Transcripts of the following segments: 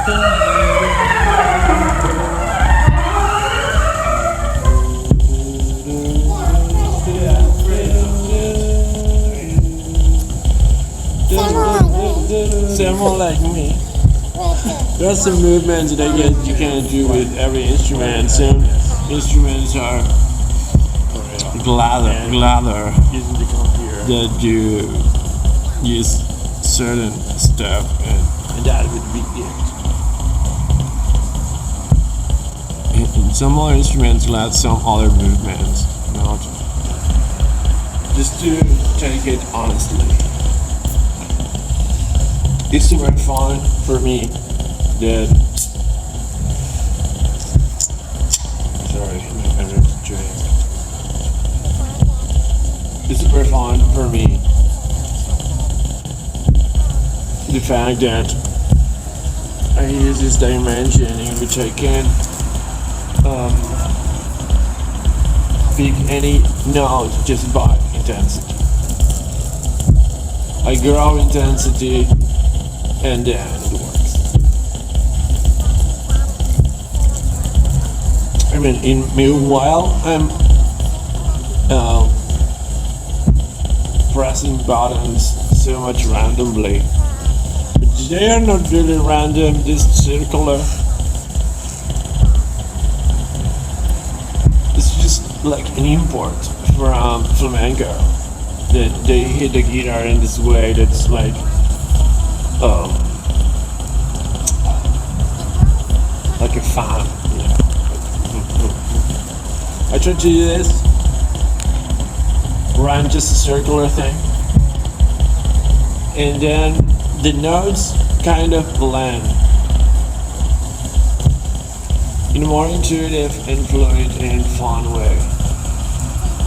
Someone like me. There are some movements that you can do with every instrument. Some instruments are gladder that you use certain stuff and that would be it. And some other instruments let some other movements, not just to take it honestly. It's super fun for me that it's super fun for me the fact that I use this dimension in which I can pick any note just by intensity. I grow intensity and then it works. I mean, meanwhile, I'm pressing buttons so much randomly. But they are not really random, just circular. It's just like an import from flamenco. They hit the guitar in this way that's like a fan. Yeah. I try to do this where I'm just a circular thing, and then the notes kind of blend in a more intuitive and fluid and fun way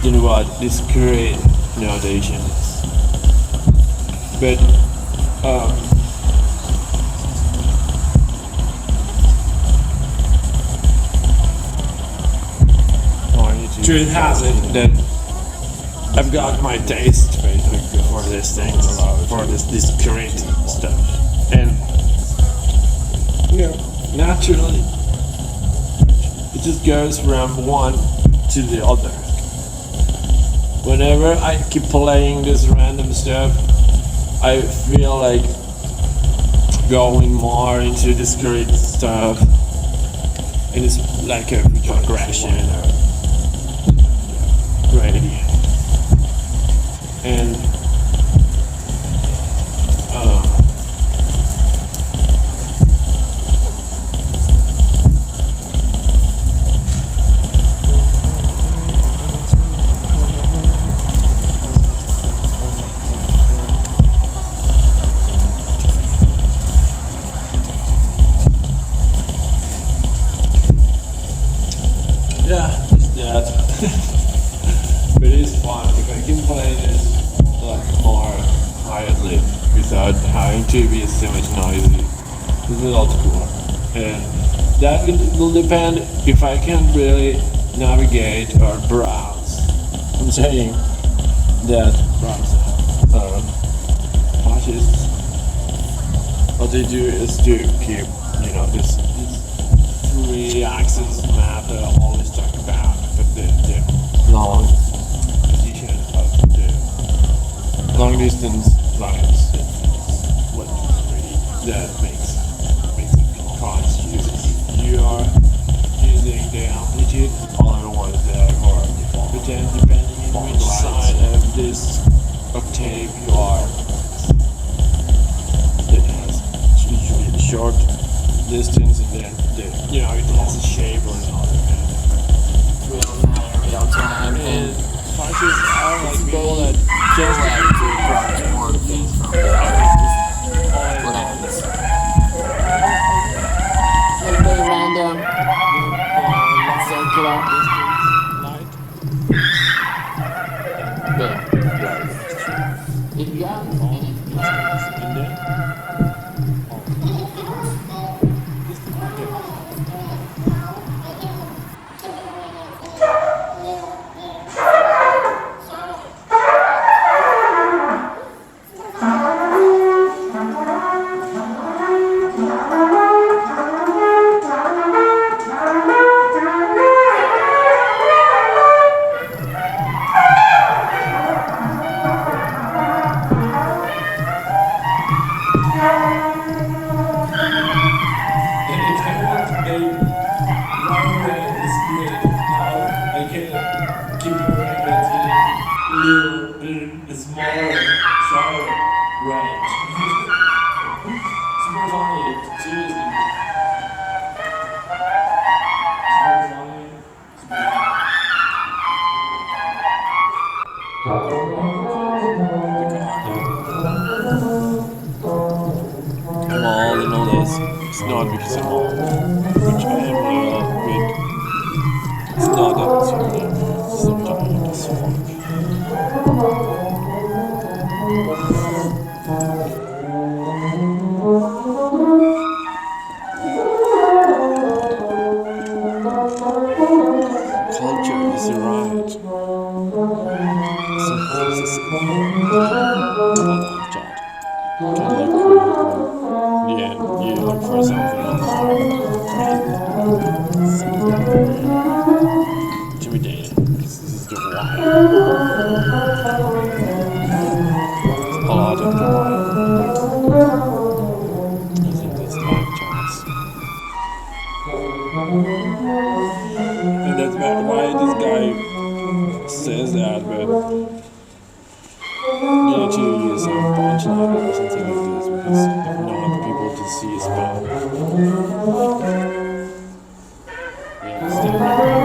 than what this great notation is. But truth has it that I've got my taste basically for these things, for this great stuff, and naturally it just goes from one to the other. Whenever I keep playing this random stuff, I feel like going more into this great stuff, and it's like a progression. Gradient. And yeah, just that. But it is fun if I can play this like more quietly without having to be so much noisy. It's a lot cooler. And that will depend if I can really navigate or browse. I'm saying that artists, what they do is to keep, this 3-axis map that I always talk about, but the long long distance lines, what really that makes it conscious. You are using the amplitude, other ones that are default. But then depending on which side of this octave you are, it has usually the short distance, and then it has a shape or another. Real time and punches are like people that just like to project one thing from the other. What happens? Like very random, circular. But if you got I'm all in all this. It's not because I'm all, which I am real, but it's not that it's sometimes as fuck. Culture is the right. Hold on, chat. Can look yeah, you look for something else. Intimidating. This is the why. A lot of the why. I think that's live chats. And that's why this guy says that, but you need to use some punchline or something like this because if not, people to see spam. Yeah, standard.